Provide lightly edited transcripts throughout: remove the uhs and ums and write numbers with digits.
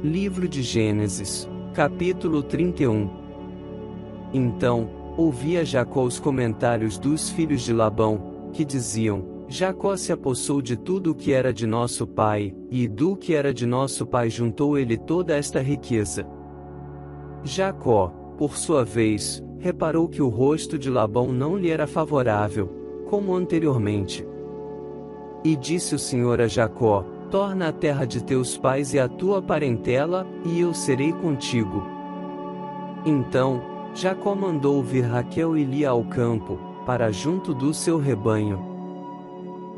Livro de Gênesis, capítulo 31. Então, ouvia Jacó os comentários dos filhos de Labão, que diziam: Jacó se apossou de tudo o que era de nosso pai, e do que era de nosso pai juntou ele toda esta riqueza. Jacó, por sua vez, reparou que o rosto de Labão não lhe era favorável, como anteriormente. E disse o Senhor a Jacó: Torna a terra de teus pais e a tua parentela, e eu serei contigo. Então, Jacó mandou vir Raquel e Lia ao campo, para junto do seu rebanho.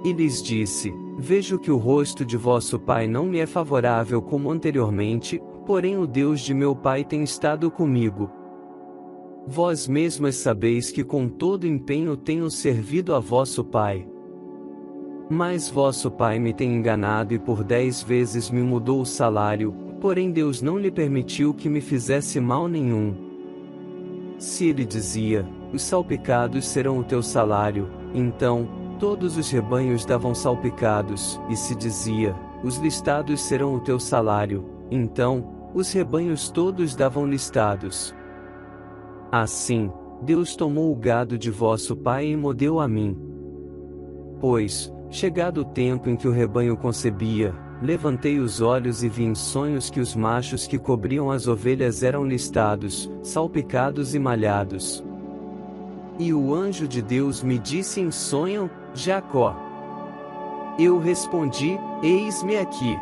E lhes disse: Vejo que o rosto de vosso pai não me é favorável como anteriormente, porém o Deus de meu pai tem estado comigo. Vós mesmas sabeis que com todo empenho tenho servido a vosso pai. Mas vosso pai me tem enganado e por 10 vezes me mudou o salário, porém Deus não lhe permitiu que me fizesse mal nenhum. Se ele dizia: Os salpicados serão o teu salário, então, todos os rebanhos davam salpicados, e se dizia: Os listados serão o teu salário, então, os rebanhos todos davam listados. Assim, Deus tomou o gado de vosso pai e mo deu a mim. Pois, chegado o tempo em que o rebanho concebia, levantei os olhos e vi em sonhos que os machos que cobriam as ovelhas eram listados, salpicados e malhados. E o anjo de Deus me disse em sonho: Jacó. Eu respondi: Eis-me aqui.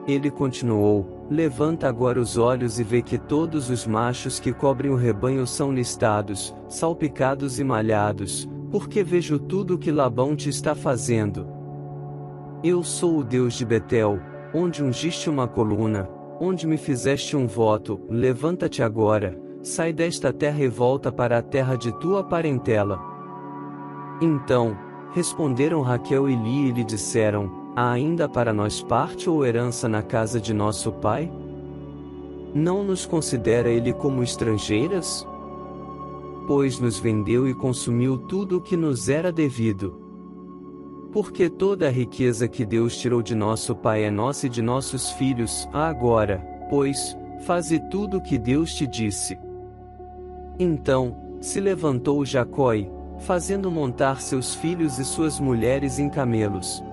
Ele continuou: Levanta agora os olhos e vê que todos os machos que cobrem o rebanho são listados, salpicados e malhados, porque vejo tudo o que Labão te está fazendo. Eu sou o Deus de Betel, onde ungiste uma coluna, onde me fizeste um voto. Levanta-te agora, sai desta terra e volta para a terra de tua parentela. Então, responderam Raquel e Lia e lhe disseram: Há ainda para nós parte ou herança na casa de nosso pai? Não nos considera ele como estrangeiras? Pois nos vendeu e consumiu tudo o que nos era devido. Porque toda a riqueza que Deus tirou de nosso pai é nossa e de nossos filhos. Agora, pois, faze tudo o que Deus te disse. Então, se levantou Jacó e, fazendo montar seus filhos e suas mulheres em camelos,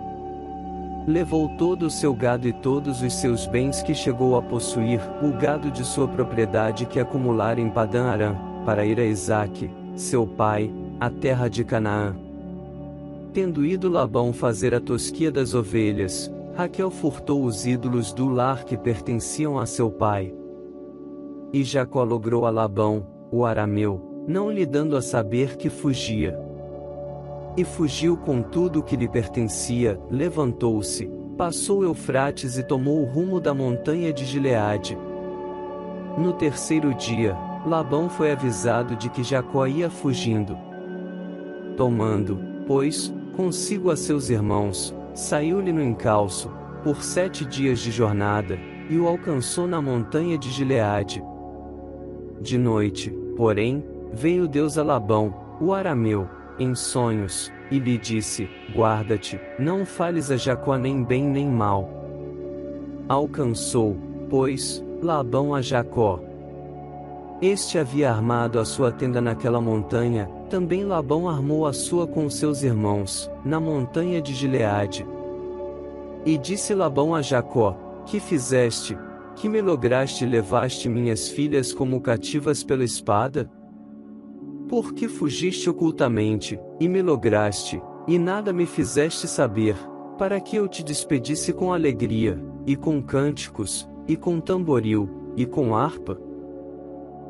levou todo o seu gado e todos os seus bens que chegou a possuir, o gado de sua propriedade que acumulara em Padã-Arã, para ir a Isaque, seu pai, à terra de Canaã. Tendo ido Labão fazer a tosquia das ovelhas, Raquel furtou os ídolos do lar que pertenciam a seu pai. E Jacó logrou a Labão, o arameu, não lhe dando a saber que fugia. E fugiu com tudo o que lhe pertencia, levantou-se, passou o Eufrates e tomou o rumo da montanha de Gileade. No terceiro dia, Labão foi avisado de que Jacó ia fugindo. Tomando, pois, consigo a seus irmãos, saiu-lhe no encalço, por 7 dias de jornada, e o alcançou na montanha de Gileade. De noite, porém, veio Deus a Labão, o arameu, em sonhos, e lhe disse: Guarda-te, não fales a Jacó nem bem nem mal. Alcançou, pois, Labão a Jacó. Este havia armado a sua tenda naquela montanha, também Labão armou a sua com seus irmãos, na montanha de Gileade. E disse Labão a Jacó: Que fizeste? Que me lograste e levaste minhas filhas como cativas pela espada? Por que fugiste ocultamente, e me lograste, e nada me fizeste saber, para que eu te despedisse com alegria, e com cânticos, e com tamboril, e com harpa?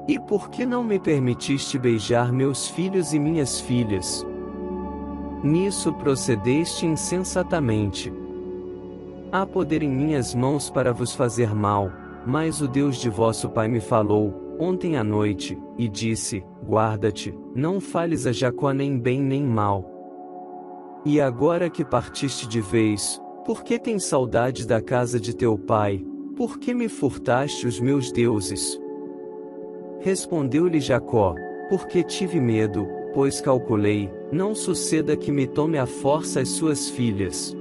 E por que não me permitiste beijar meus filhos e minhas filhas? Nisso procedeste insensatamente. Há poder em minhas mãos para vos fazer mal, mas o Deus de vosso pai me falou, ontem à noite, e disse: Guarda-te, não fales a Jacó nem bem nem mal. E agora que partiste de vez, por que tens saudade da casa de teu pai? Por que me furtaste os meus deuses? Respondeu-lhe Jacó: Porque tive medo, pois calculei, não suceda que me tome à força as suas filhas.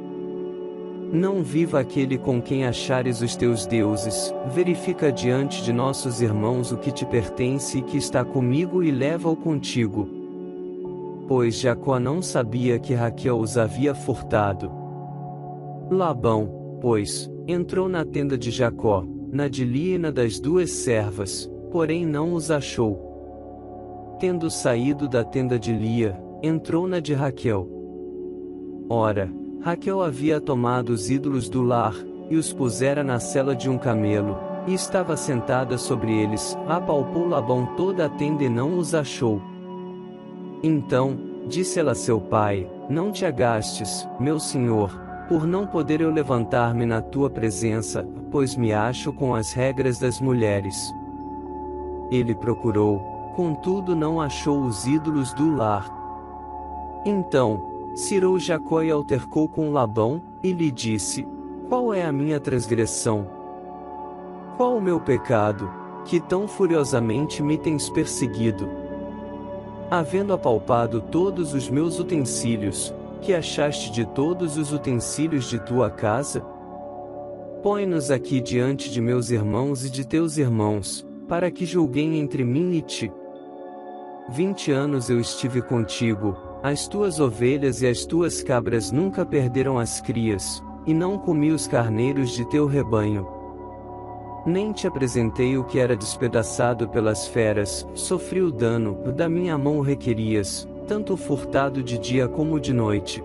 Não viva aquele com quem achares os teus deuses, verifica diante de nossos irmãos o que te pertence e que está comigo e leva-o contigo. Pois Jacó não sabia que Raquel os havia furtado. Labão, pois, entrou na tenda de Jacó, na de Lia e na das duas servas, porém não os achou. Tendo saído da tenda de Lia, entrou na de Raquel. Ora, Raquel havia tomado os ídolos do lar, e os pusera na sela de um camelo, e estava sentada sobre eles. Apalpou Labão toda a tenda e não os achou. Então, disse ela a seu pai: Não te agastes, meu senhor, por não poder eu levantar-me na tua presença, pois me acho com as regras das mulheres. Ele procurou, contudo não achou os ídolos do lar. Então, cirou Jacó e altercou com Labão, e lhe disse: Qual é a minha transgressão? Qual o meu pecado, que tão furiosamente me tens perseguido? Havendo apalpado todos os meus utensílios, que achaste de todos os utensílios de tua casa? Põe-nos aqui diante de meus irmãos e de teus irmãos, para que julguem entre mim e ti. 20 anos eu estive contigo, as tuas ovelhas e as tuas cabras nunca perderam as crias, e não comi os carneiros de teu rebanho. Nem te apresentei o que era despedaçado pelas feras, sofri o dano, da minha mão o requerias, tanto furtado de dia como de noite.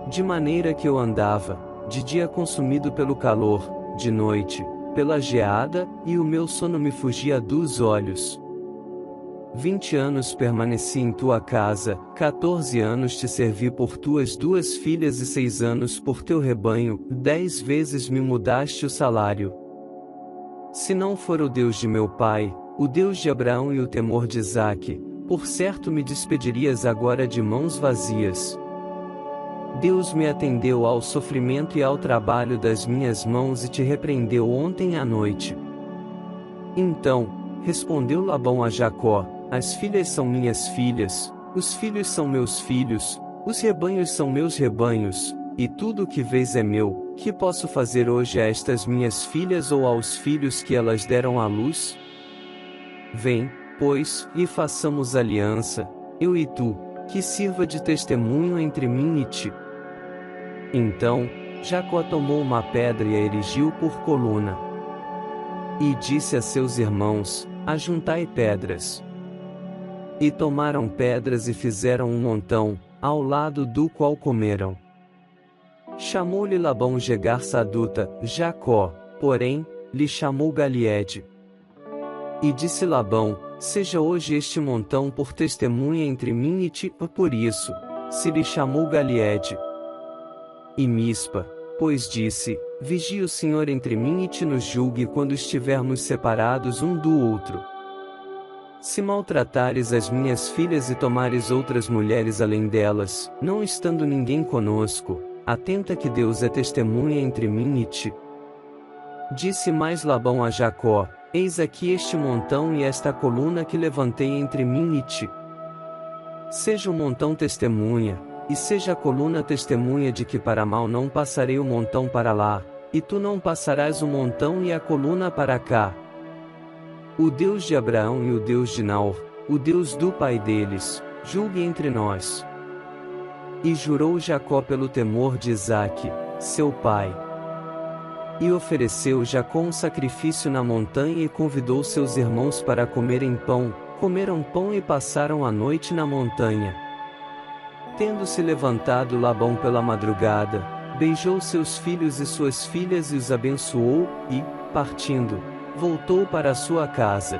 De maneira que eu andava, de dia consumido pelo calor, de noite, pela geada, e o meu sono me fugia dos olhos. 20 anos permaneci em tua casa, 14 anos te servi por tuas 2 filhas e 6 anos por teu rebanho, 10 vezes me mudaste o salário. Se não for o Deus de meu pai, o Deus de Abraão e o temor de Isaque, por certo me despedirias agora de mãos vazias. Deus me atendeu ao sofrimento e ao trabalho das minhas mãos e te repreendeu ontem à noite. Então, respondeu Labão a Jacó: As filhas são minhas filhas, os filhos são meus filhos, os rebanhos são meus rebanhos, e tudo o que vês é meu. Que posso fazer hoje a estas minhas filhas ou aos filhos que elas deram à luz? Vem, pois, e façamos aliança, eu e tu, que sirva de testemunho entre mim e ti. Então, Jacó tomou uma pedra e a erigiu por coluna. E disse a seus irmãos: Ajuntai pedras. E tomaram pedras e fizeram um montão, ao lado do qual comeram. Chamou-lhe Labão Jegar-Saduta, Jacó, porém, lhe chamou Galiede. E disse Labão: Seja hoje este montão por testemunha entre mim e ti. Por isso, se lhe chamou Galiede. E Mispa, pois disse: Vigie o Senhor entre mim e ti nos julgue quando estivermos separados um do outro. Se maltratares as minhas filhas e tomares outras mulheres além delas, não estando ninguém conosco, atenta que Deus é testemunha entre mim e ti. Disse mais Labão a Jacó: Eis aqui este montão e esta coluna que levantei entre mim e ti. Seja o montão testemunha, e seja a coluna testemunha de que para mal não passarei o montão para lá, e tu não passarás o montão e a coluna para cá. O Deus de Abraão e o Deus de Naor, o Deus do pai deles, julgue entre nós. E jurou Jacó pelo temor de Isaque, seu pai. E ofereceu Jacó um sacrifício na montanha e convidou seus irmãos para comerem pão. Comeram pão e passaram a noite na montanha. Tendo-se levantado Labão pela madrugada, beijou seus filhos e suas filhas e os abençoou, e, partindo, voltou para sua casa.